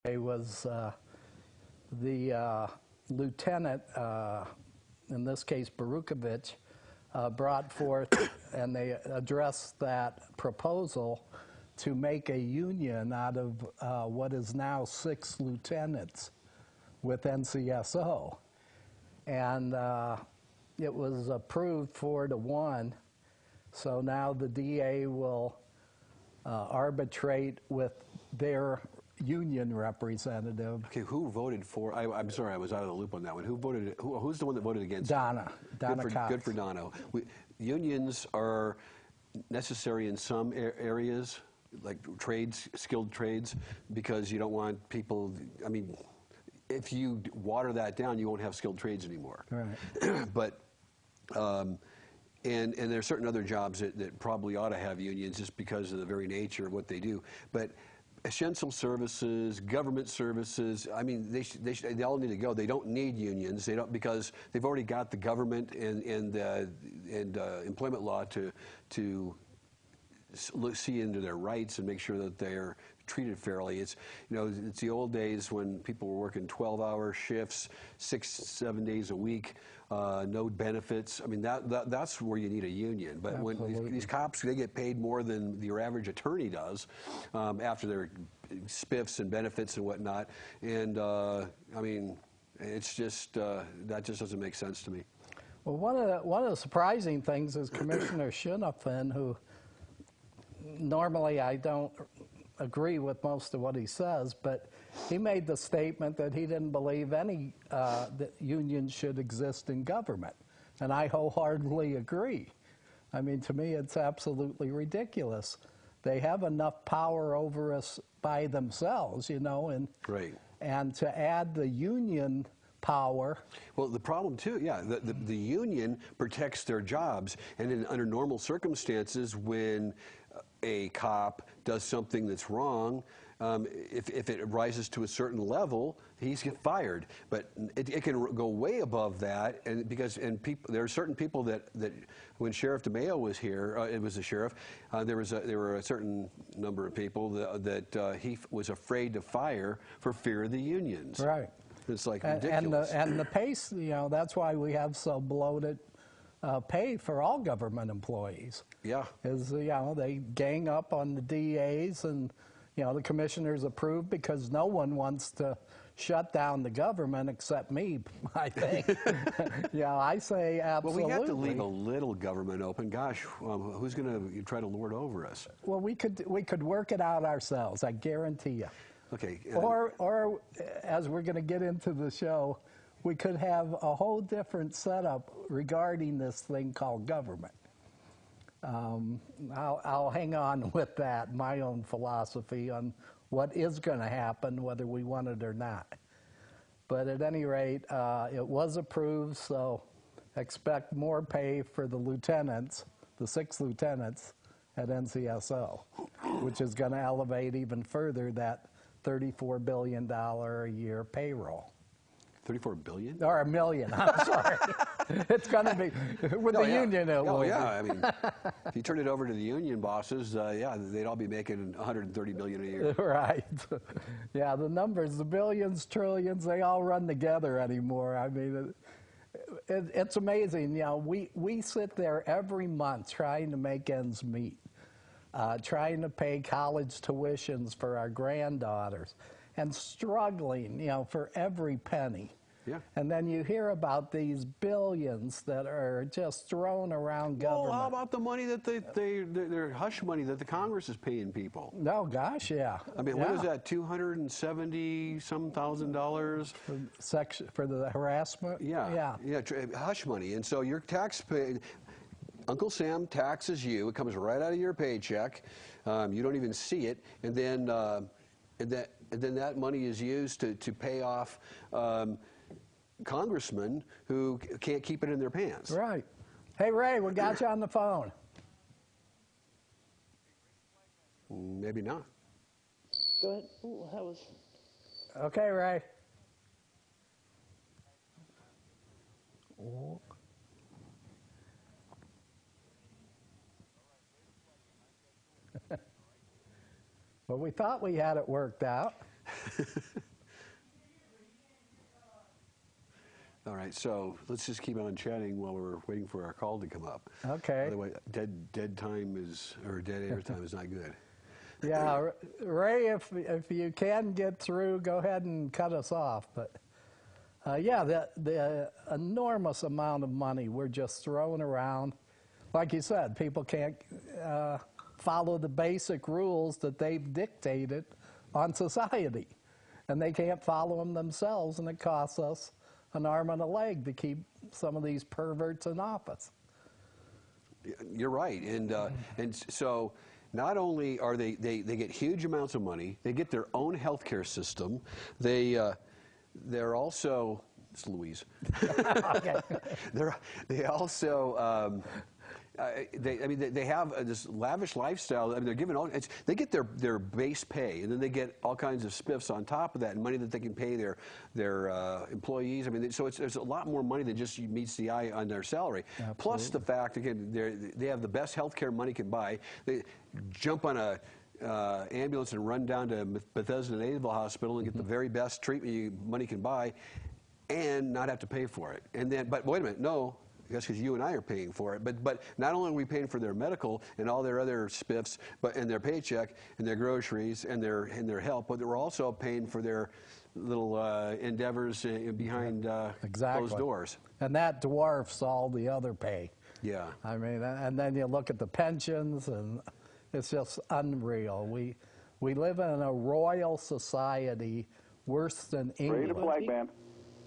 It was the lieutenant, in this case Barukovich, brought forth and they addressed that proposal to make a union out of what is now 6 lieutenants with NCSO. And it was approved 4-1. So now the DA will arbitrate with their union representative. Okay, who voted for? I'm sorry, I was out of the loop on that one. Who voted? Who's the one that voted against? Donna Cox. Good for Donna. Unions are necessary in some areas, like trades, skilled trades, because you don't want people. I mean, if you water that down, you won't have skilled trades anymore. Right. But. And there are certain other jobs that probably ought to have unions just because of the very nature of what they do. But essential services, government services, I mean, they all need to go. They don't need unions. They don't, because they've already got the government and employment law to see into their rights and make sure that they're treated fairly. It's, you know, it's the old days when people were working 12-hour shifts, 6-7 days a week, no benefits. I mean, that's where you need a union. But Absolutely. when these cops, they get paid more than your average attorney does after their spiffs and benefits and whatnot. And I mean, it's just that just doesn't make sense to me. Well, one of the surprising things is Commissioner Shinafin, who normally I don't agree with most of what he says, but he made the statement that he didn't believe any that unions should exist in government, and I wholeheartedly agree. I mean, to me, it's absolutely ridiculous. They have enough power over us by themselves, you know, and right. And to add the union power. Well, the problem too, yeah, the union protects their jobs, and under normal circumstances, when a cop does something that's wrong, if it rises to a certain level, he's get fired. But it can go way above that, and there are certain people that when Sheriff DeMayo was here, it was the sheriff. There were a certain number of people that he was afraid to fire for fear of the unions. Right. It's like ridiculous. And the pace, you know, that's why we have so bloated pay for all government employees. Yeah. Is, you know, they gang up on the DAs, and, you know, the commissioners approve because no one wants to shut down the government except me, I think. Yeah, I say absolutely. Well, we have to leave a little government open. Gosh, who's going to try to lord over us? Well, we could work it out ourselves, I guarantee you. Okay. Or as we're going to get into the show, we could have a whole different setup regarding this thing called government. I'll hang on with that, my own philosophy on what is going to happen, whether we want it or not. But at any rate, it was approved, so expect more pay for the lieutenants, the 6 lieutenants at NCSO, which is going to elevate even further that $34 billion a year payroll. 34 billion? Or $1 million, I'm sorry. It's going to be, with the union it will be. I mean, if you turn it over to the union bosses, yeah, they'd all be making $130 billion a year. Right. Yeah, the numbers, the billions, trillions, they all run together anymore. I mean, it's amazing. You know, we sit there every month trying to make ends meet, trying to pay college tuitions for our granddaughters, and struggling, you know, for every penny. Yeah. And then you hear about these billions that are just thrown around government. Well, how about the money that their hush money that the Congress is paying people? No, gosh, yeah. I mean, what is that, $270-some thousand? For the harassment? Yeah. Hush money. And so your taxpayer, Uncle Sam taxes you. It comes right out of your paycheck. You don't even see it. And then that money is used to pay off congressmen who can't keep it in their pants. Right. Hey, Ray, we got you on the phone. Maybe not. Go ahead. Ooh, that was... Okay, Ray. Oh. Well, we thought we had it worked out. All right, so let's just keep on chatting while we're waiting for our call to come up. Okay. Otherwise, dead time is, or dead air time is not good. Yeah, Ray, if you can get through, go ahead and cut us off. But yeah, the enormous amount of money we're just throwing around. Like you said, people can't follow the basic rules that they've dictated on society. And they can't follow them themselves, and it costs us an arm and a leg to keep some of these perverts in office. You're right, and so not only are they get huge amounts of money, they get their own healthcare system. They're also, it's Louise. Okay. they also. They have this lavish lifestyle. I mean, they're given all. They get their base pay, and then they get all kinds of spiffs on top of that, and money that they can pay their employees. I mean, so there's a lot more money than just meets the eye on their salary. Absolutely. Plus the fact, again, they have the best health care money can buy. They jump on a ambulance and run down to Bethesda Naval Hospital and get the very best treatment money can buy, and not have to pay for it. And then, but wait a minute, no. That's because you and I are paying for it. But not only are we paying for their medical and all their other spiffs, and their paycheck and their groceries and their help, but we're also paying for their little endeavors behind closed doors. And that dwarfs all the other pay. Yeah. I mean, and then you look at the pensions, and it's just unreal. We live in a royal society worse than England. Ray the Flag Man.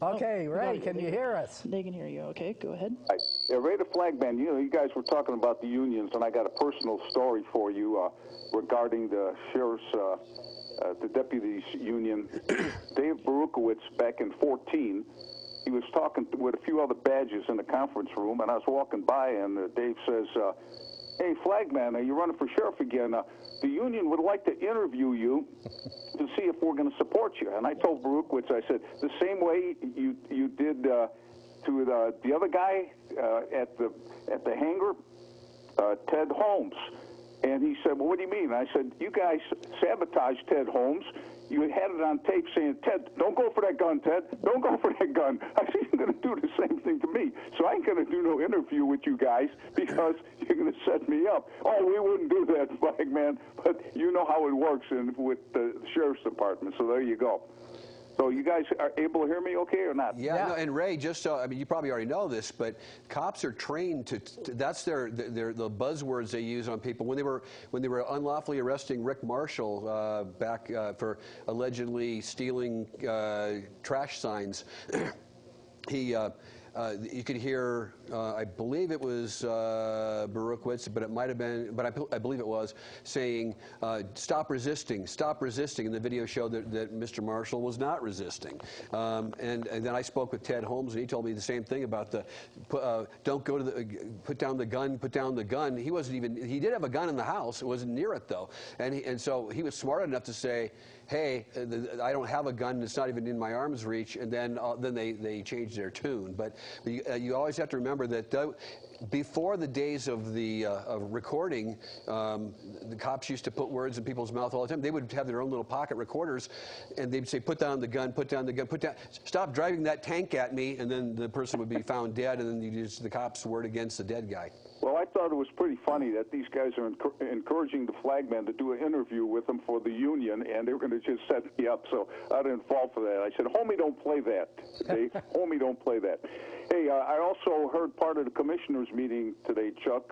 Okay, Ray, can you hear us? They can hear you. Okay, go ahead. Hi. Yeah, Ray the Flag Man, you know, you guys were talking about the unions, and I got a personal story for you regarding the sheriff's, the deputies union. Dave Barukowitz, back in 2014, he was talking with a few other badges in the conference room, and I was walking by, and Dave says, hey, Flagman, are you running for sheriff again? The union would like to interview you to see if we're going to support you. And I told Barukowitz, I said, the same way you did to the other guy at the hangar, Ted Holmes. And he said, well, what do you mean? I said, you guys sabotaged Ted Holmes. You had it on tape saying, Ted, don't go for that gun, Ted. Don't go for that gun. I said, you're going to do the same thing to me. So I ain't going to do no interview with you guys because you're going to set me up. Oh, we wouldn't do that, Flag Man. But you know how it works with the sheriff's department. So there you go. So you guys are able to hear me okay or not? Yeah. No, and Ray, just so, I mean, you probably already know this, but cops are trained to that's the buzzwords they use on people. When they were unlawfully arresting Rick Marshall back for allegedly stealing trash signs, you could hear, I believe it was Barukowitz, but it might have been, but I believe it was, saying, stop resisting, in the video showed that Mr. Marshall was not resisting. And then I spoke with Ted Holmes, and he told me the same thing about the, don't go to the, put down the gun. He wasn't even, he did have a gun in the house, it wasn't near it though. And so he was smart enough to say, hey, I don't have a gun, it's not even in my arm's reach, and then they changed their tune. But you always have to remember that before the days of the recording, the cops used to put words in people's mouth all the time. They would have their own little pocket recorders, and they'd say, put down the gun, put down the gun, stop driving that tank at me, and then the person would be found dead, and then you use the cop's word against the dead guy. Well, I thought it was pretty funny that these guys are encouraging the flagman to do an interview with them for the union, and they were going to just set me up, so I didn't fall for that. I said, homie, don't play that. Okay? Homie, don't play that. Hey, I also heard part of the commissioners' meeting today, Chuck,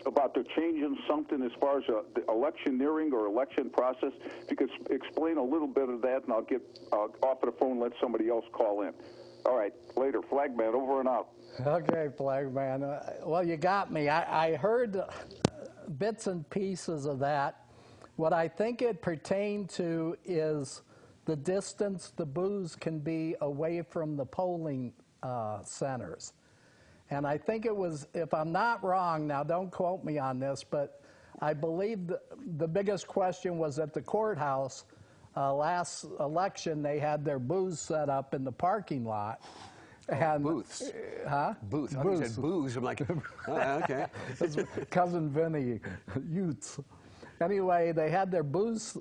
about they're changing something as far as the electioneering or election process. If you could explain a little bit of that, and I'll get off of the phone and let somebody else call in. All right, later. Flagman, over and out. Okay, Flagman. Well, you got me. I heard bits and pieces of that. What I think it pertained to is the distance the booths can be away from the polling centers. And I think it was, if I'm not wrong, now don't quote me on this, but I believe the biggest question was at the courthouse. Last election, they had their booths set up in the parking lot. And, booths. Huh? Booths. I Booths. said booze. I'm like, okay. Cousin Vinny, Utes. Anyway, they had their booths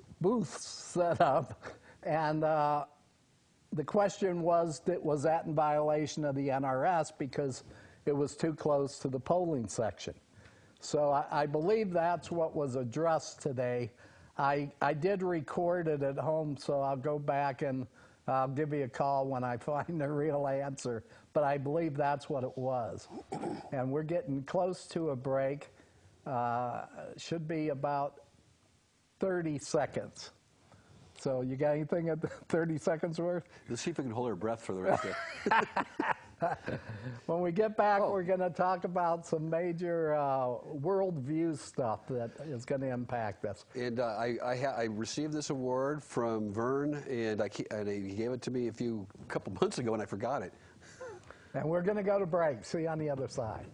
set up, And the question was that in violation of the NRS because it was too close to the polling section. So I believe that's what was addressed today. I did record it at home, so I'll go back and I'll give you a call when I find the real answer. But I believe that's what it was. And we're getting close to a break. Should be about 30 seconds. So you got anything at 30 seconds worth? Let's see if we can hold our breath for the rest of it. When we get back, we're going to talk about some major worldview stuff that is going to impact us. And I received this award from Vern, and he gave it to me a couple months ago, and I forgot it. And we're going to go to break. See you on the other side.